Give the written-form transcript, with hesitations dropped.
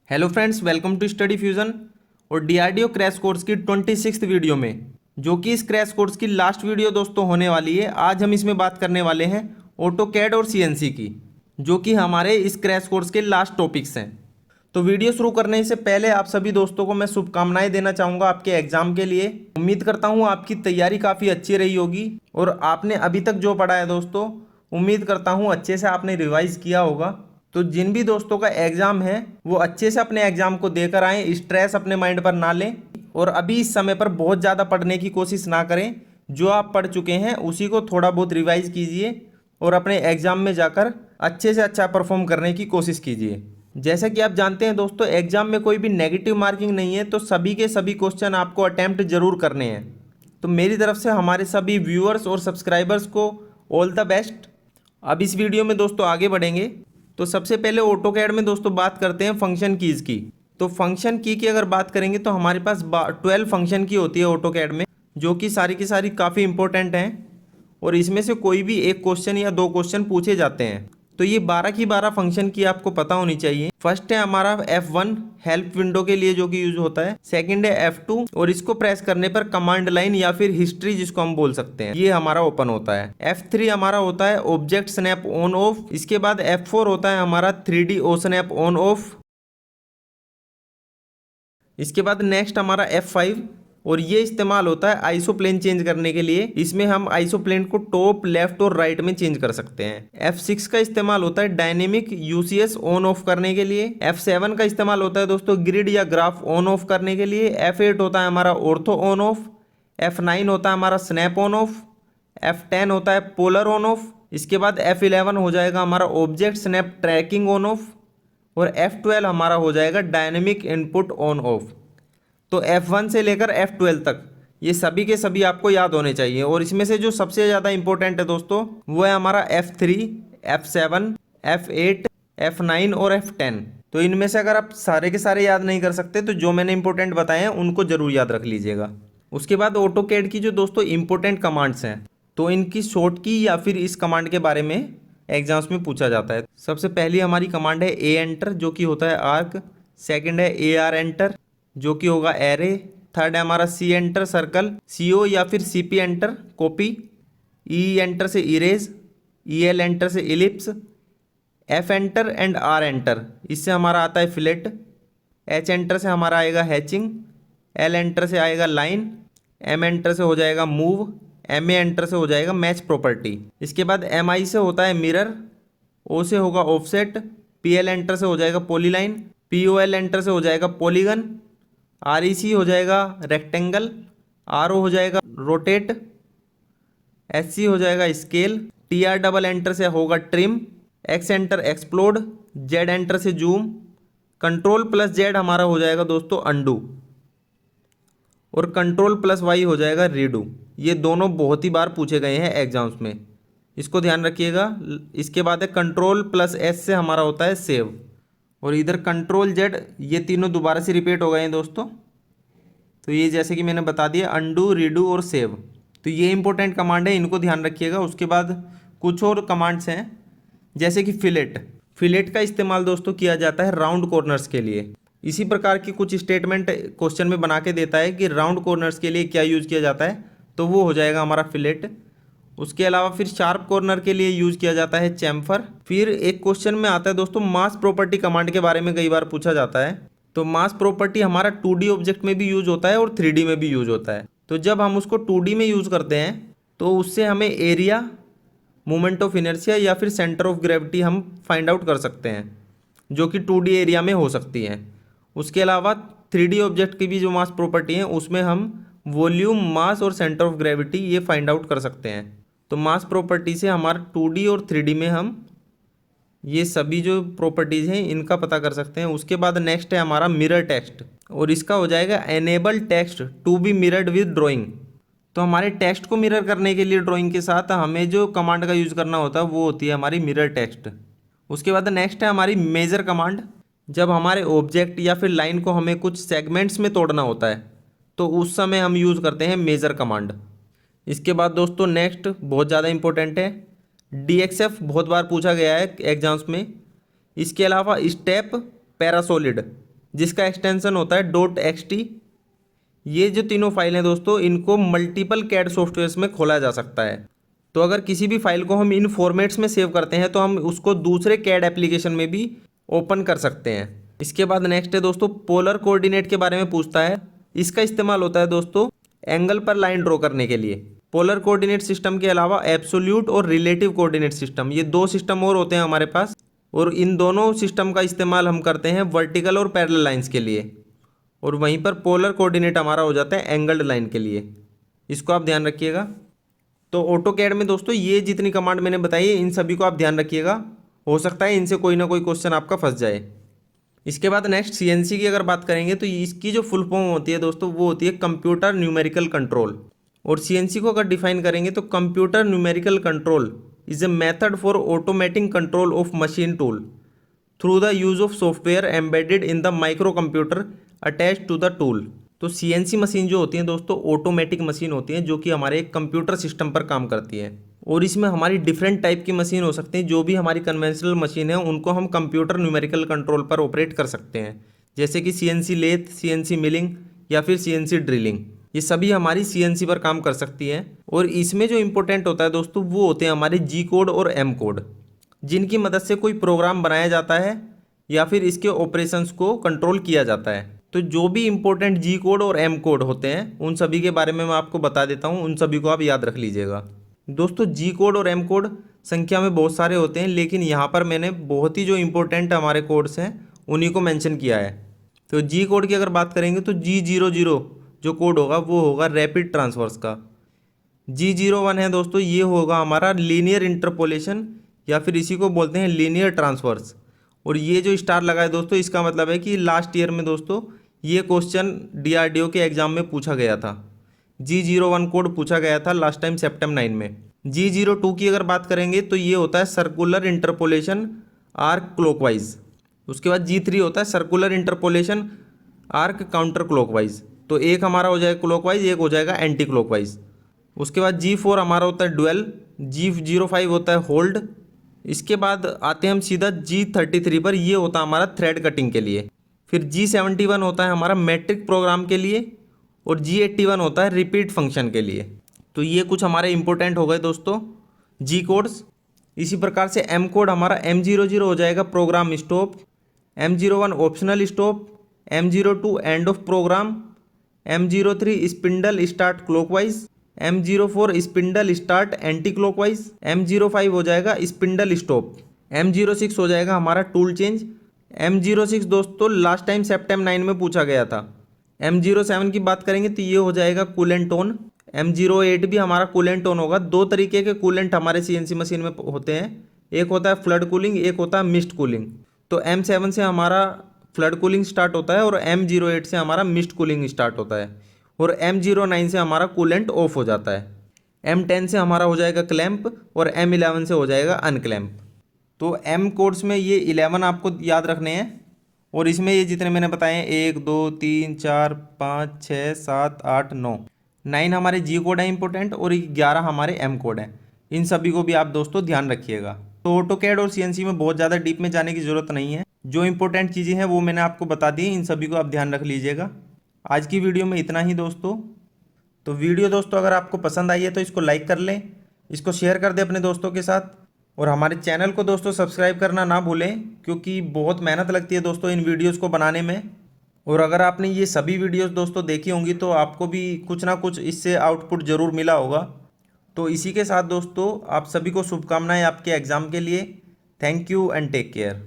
Hello friends, welcome to study fusion. और DRDO crash course की 26th video में, जो कि इस क्रैश कोर्स की लास्ट वीडियो दोस्तों होने वाली है, आज हम इसमें बात करने वाले हैं ऑटोकैड और सीएनसी की, जो कि हमारे इस क्रैश कोर्स के लास्ट टॉपिक्स हैं। तो वीडियो शुरू करने से पहले आप सभी दोस्तों को मैं शुभकामनाएं देना चाहूँगा आपके एग्जाम के लिए। उम्मीद करता हूँ आपकी तैयारी काफ़ी अच्छी रही होगी और आपने अभी तक जो पढ़ा है दोस्तों, उम्मीद करता हूँ अच्छे से आपने रिवाइज किया होगा। तो जिन भी दोस्तों का एग्जाम है वो अच्छे से अपने एग्जाम को देकर आएँ, स्ट्रेस अपने माइंड पर ना लें और अभी इस समय पर बहुत ज़्यादा पढ़ने की कोशिश ना करें। जो आप पढ़ चुके हैं उसी को थोड़ा बहुत रिवाइज कीजिए और अपने एग्जाम में जाकर अच्छे से अच्छा परफॉर्म करने की कोशिश कीजिए। जैसा कि आप जानते हैं दोस्तों, एग्जाम में कोई भी नेगेटिव मार्किंग नहीं है, तो सभी के सभी क्वेश्चन आपको अटैम्प्ट जरूर करने हैं। तो मेरी तरफ से हमारे सभी व्यूअर्स और सब्सक्राइबर्स को ऑल द बेस्ट। अब इस वीडियो में दोस्तों आगे बढ़ेंगे। तो सबसे पहले ऑटोकैड में दोस्तों बात करते हैं फंक्शन कीज़ की। तो फंक्शन की अगर बात करेंगे तो हमारे पास 12 फंक्शन की होती है ऑटोकैड में, जो कि सारी की सारी काफ़ी इंपॉर्टेंट हैं और इसमें से कोई भी एक क्वेश्चन या दो क्वेश्चन पूछे जाते हैं। तो ये 12 की 12 फंक्शन की आपको पता होनी चाहिए। फर्स्ट है हमारा F1 हेल्प विंडो के लिए जो कि यूज होता है। सेकंड है F2 और इसको प्रेस करने पर कमांड लाइन या फिर हिस्ट्री जिसको हम बोल सकते हैं, ये हमारा ओपन होता है। F3 हमारा होता है ऑब्जेक्ट स्नैप ऑन ऑफ। इसके बाद F4 होता है हमारा 3D O snap on off. इसके बाद नेक्स्ट हमारा F5 और ये इस्तेमाल होता है आइसोप्लेन चेंज करने के लिए। इसमें हम आइसोप्लेन को टॉप, लेफ्ट और राइट में चेंज कर सकते हैं। F6 का इस्तेमाल होता है डायनेमिक यूसीएस ऑन ऑफ करने के लिए। F7 का इस्तेमाल होता है दोस्तों ग्रिड या ग्राफ ऑन ऑफ करने के लिए। F8 होता है हमारा ऑर्थो ऑन ऑफ। F9 होता है हमारा स्नैप ऑन ऑफ। F10 होता है पोलर ऑन ऑफ। इसके बाद F11 हो जाएगा हमारा object snap tracking on off और F12 हमारा हो जाएगा डायनेमिक इनपुट ऑन ऑफ। तो F1 से लेकर F12 तक ये सभी के सभी आपको याद होने चाहिए और इसमें से जो सबसे ज़्यादा इंपॉर्टेंट है दोस्तों वो है हमारा F3, F7, F8, F9 और F10। तो इनमें से अगर आप सारे के सारे याद नहीं कर सकते तो जो मैंने इंपॉर्टेंट बताए हैं उनको जरूर याद रख लीजिएगा। उसके बाद ऑटोकैड की जो दोस्तों इंपॉर्टेंट कमांड्स हैं, तो इनकी शॉर्ट की या फिर इस कमांड के बारे में एग्जाम्स में पूछा जाता है। सबसे पहली हमारी कमांड है ए एंटर, जो कि होता है आर्क। सेकंड है ए आर एंटर, जो कि होगा एरे। थर्ड है हमारा सी एंटर सर्कल, सी ओ या फिर C P enter copy. E enter से इरेज, ई एल एंटर से ellipse. F enter and R enter इससे हमारा आता है फिलेट। एच एंटर से हमारा आएगा हैचिंग। एल एंटर से आएगा लाइन। एम एंटर से हो जाएगा मूव। एम ए एंटर से हो जाएगा मैच प्रॉपर्टी। इसके बाद एम आई से होता है मिरर। ओ से होगा ऑफसेट। पी एल एंटर से हो जाएगा polyline. P O L enter से हो जाएगा पॉलीगन। आर ई सी हो जाएगा रेक्टेंगल। आर ओ हो जाएगा रोटेट। एस सी हो जाएगा scale. T R double enter से होगा trim. X enter explode. Z enter से जूम। कंट्रोल प्लस जेड हमारा हो जाएगा दोस्तों अंडू और कंट्रोल प्लस वाई हो जाएगा रीडू। ये दोनों बहुत ही बार पूछे गए हैं एग्जाम्स में, इसको ध्यान रखिएगा। इसके बाद है कंट्रोल प्लस एस से हमारा होता है सेव और इधर कंट्रोल जेड, ये तीनों दोबारा से रिपीट हो गए हैं दोस्तों। तो ये जैसे कि मैंने बता दिया अंडू, रीडू और सेव, तो ये इंपॉर्टेंट कमांड है, इनको ध्यान रखिएगा। उसके बाद कुछ और कमांड्स हैं जैसे कि फिलेट। फिलेट का इस्तेमाल दोस्तों किया जाता है राउंड कॉर्नर्स के लिए। इसी प्रकार की कुछ स्टेटमेंट क्वेश्चन में बना के देता है कि राउंड कॉर्नर्स के लिए क्या यूज़ किया जाता है, तो वो हो जाएगा हमारा फिलेट। उसके अलावा फिर शार्प कॉर्नर के लिए यूज़ किया जाता है चैम्फर। फिर एक क्वेश्चन में आता है दोस्तों मास प्रॉपर्टी कमांड के बारे में कई बार पूछा जाता है। तो मास प्रॉपर्टी हमारा 2D ऑब्जेक्ट में भी यूज होता है और 3D में भी यूज होता है। तो जब हम उसको 2D में यूज़ करते हैं तो उससे हमें एरिया, मोमेंट ऑफ इनर्शिया या फिर सेंटर ऑफ ग्रेविटी हम फाइंड आउट कर सकते हैं, जो कि 2D एरिया में हो सकती है। उसके अलावा 3D ऑब्जेक्ट की भी जो मास प्रॉपर्टी है उसमें हम वॉल्यूम, मास और सेंटर ऑफ ग्रेविटी ये फाइंड आउट कर सकते हैं। तो मास प्रॉपर्टी से हमारा 2D और 3D में हम ये सभी जो प्रॉपर्टीज़ हैं इनका पता कर सकते हैं। उसके बाद नेक्स्ट है हमारा मिरर टेक्स्ट और इसका हो जाएगा enable text to be mirrored with drawing. तो हमारे टेक्स्ट को मिरर करने के लिए ड्राइंग के साथ हमें जो कमांड का यूज़ करना होता है वो होती है हमारी मिरर टेक्स्ट। उसके बाद नेक्स्ट है हमारी मेजर कमांड। जब हमारे ऑब्जेक्ट या फिर लाइन को हमें कुछ सेगमेंट्स में तोड़ना होता है तो उस समय हम यूज़ करते हैं मेजर कमांड। इसके बाद दोस्तों नेक्स्ट बहुत ज़्यादा इंपॉर्टेंट है DXF, बहुत बार पूछा गया है एग्जाम्स में। इसके अलावा स्टेप पैरासोलिड, जिसका एक्सटेंशन होता है .xt। ये जो तीनों फाइल हैं दोस्तों, इनको मल्टीपल कैड सॉफ्टवेयर्स में खोला जा सकता है। तो अगर किसी भी फाइल को हम इन फॉर्मेट्स में सेव करते हैं तो हम उसको दूसरे कैड एप्लीकेशन में भी ओपन कर सकते हैं। इसके बाद नेक्स्ट है दोस्तों, पोलर कोऑर्डिनेट के बारे में पूछता है। इसका इस्तेमाल होता है दोस्तों एंगल पर लाइन ड्रॉ करने के लिए। पोलर कोऑर्डिनेट सिस्टम के अलावा एब्सोल्यूट और रिलेटिव कोऑर्डिनेट सिस्टम, ये दो सिस्टम और होते हैं हमारे पास, और इन दोनों सिस्टम का इस्तेमाल हम करते हैं वर्टिकल और पैरेलल लाइंस के लिए, और वहीं पर पोलर कोऑर्डिनेट हमारा हो जाता है एंगल्ड लाइन के लिए। इसको आप ध्यान रखिएगा। तो ऑटोकैड में दोस्तों ये जितनी कमांड मैंने बताई है इन सभी को आप ध्यान रखिएगा, हो सकता है इनसे कोई ना कोई क्वेश्चन आपका फंस जाए। इसके बाद नेक्स्ट सीएनसी की अगर बात करेंगे तो इसकी जो फुल फॉर्म होती है दोस्तों वो होती है कंप्यूटर न्यूमेरिकल कंट्रोल। और सीएनसी को अगर डिफाइन करेंगे तो computer numerical control is a method for automating control of machine tool through the use of software embedded in the micro computer attach to the tool. तो CNC machine जो होती हैं दोस्तों ऑटोमेटिक मशीन होती हैं जो कि हमारे एक कंप्यूटर सिस्टम पर काम करती है, और इसमें हमारी डिफरेंट टाइप की मशीन हो सकती हैं। जो भी हमारी कन्वेंशनल मशीन है उनको हम कंप्यूटर न्यूमेरिकल कंट्रोल पर ऑपरेट कर सकते हैं, जैसे कि सीएनसी लेथ, सीएनसी मिलिंग या फिर सीएनसी ड्रिलिंग, ये सभी हमारी सीएनसी पर काम कर सकती हैं। और इसमें जो इंपॉर्टेंट होता है दोस्तों वो होते हैं हमारे जी कोड और एम कोड, जिनकी मदद से कोई प्रोग्राम बनाया जाता है या फिर इसके ऑपरेशंस को कंट्रोल किया जाता है। तो जो भी इंपॉर्टेंट जी कोड और एम कोड होते हैं उन सभी के बारे में मैं आपको बता देता हूँ, उन सभी को आप याद रख लीजिएगा। दोस्तों जी कोड और एम कोड संख्या में बहुत सारे होते हैं, लेकिन यहाँ पर मैंने बहुत ही जो इंपॉर्टेंट हमारे कोड्स हैं उन्हीं को मेंशन किया है। तो जी कोड की अगर बात करेंगे तो G00 जो कोड होगा वो होगा रैपिड ट्रांसफर्स का। G01 है दोस्तों, ये होगा हमारा लीनियर इंटरपोलेशन या फिर इसी को बोलते हैं लीनियर ट्रांसफर्स। और ये जो स्टार लगा है दोस्तों इसका मतलब है कि लास्ट ईयर में दोस्तों ये क्वेश्चन DRDO के एग्जाम में पूछा गया था। G01 कोड पूछा गया था लास्ट टाइम सेप्टेम्बर 9 में। G02 की अगर बात करेंगे तो ये होता है सर्कुलर इंटरपोलेशन आर्क क्लॉकवाइज। उसके बाद G3 होता है circular interpolation arc counter clockwise. तो एक हमारा हो जाएगा क्लॉकवाइज, एक हो जाएगा एंटी क्लॉकवाइज। उसके बाद G4 हमारा होता है डुअल, G05 होता है होल्ड। इसके बाद आते हैं हम सीधा G33 पर, ये होता है हमारा थ्रेड कटिंग के लिए। फिर G71 होता है हमारा मैट्रिक प्रोग्राम के लिए, और G81 होता है रिपीट फंक्शन के लिए। तो ये कुछ हमारे इंपॉर्टेंट हो गए दोस्तों जी कोड्स। इसी प्रकार से एम कोड हमारा M00 हो जाएगा program stop, M01 optional stop, M02 end of program, M03 spindle start clockwise, M04 spindle start anti clockwise, M05 हो जाएगा स्पिंडल स्टॉप, M06 हो जाएगा हमारा टूल चेंज। M06 दोस्तों लास्ट टाइम सेप्टेम्बर 9 में पूछा गया था। M07 की बात करेंगे तो ये हो जाएगा कूलेंट टोन। M08 भी हमारा कूलेंट टोन होगा। दो तरीके के कूलेंट हमारे सीएनसी मशीन में होते हैं, एक होता है फ्लड कूलिंग, एक होता है मिस्ट कूलिंग। तो M7 से हमारा फ्लड कूलिंग स्टार्ट होता है और M08 से हमारा मिस्ट कूलिंग स्टार्ट होता है, और M09 से हमारा कूलेंट ऑफ हो जाता है। M10 से हमारा हो जाएगा क्लैंप और M11 से हो जाएगा अनक्लैंप। तो एम कोड्स में ये 11 आपको याद रखने हैं, और इसमें ये जितने मैंने बताए हैं 1 2 3 4 5 6 7 8 9 हमारे जी कोड है इंपॉर्टेंट, और 11 हमारे एम कोड हैं। इन सभी को भी आप दोस्तों ध्यान रखिएगा। तो ऑटोकैड और सीएनसी में बहुत ज़्यादा डीप में जाने की ज़रूरत नहीं है, जो इंपॉर्टेंट चीज़ें हैं वो मैंने आपको बता दी, इन सभी को आप ध्यान रख लीजिएगा। आज की वीडियो में इतना ही दोस्तों। तो वीडियो दोस्तों अगर आपको पसंद आई है तो इसको लाइक कर लें, इसको शेयर कर दें अपने दोस्तों के साथ, और हमारे चैनल को दोस्तों सब्सक्राइब करना ना भूलें, क्योंकि बहुत मेहनत लगती है दोस्तों इन वीडियोस को बनाने में। और अगर आपने ये सभी वीडियोस दोस्तों देखी होंगी तो आपको भी कुछ ना कुछ इससे आउटपुट ज़रूर मिला होगा। तो इसी के साथ दोस्तों आप सभी को शुभकामनाएं आपके एग्ज़ाम के लिए। Thank you and take care.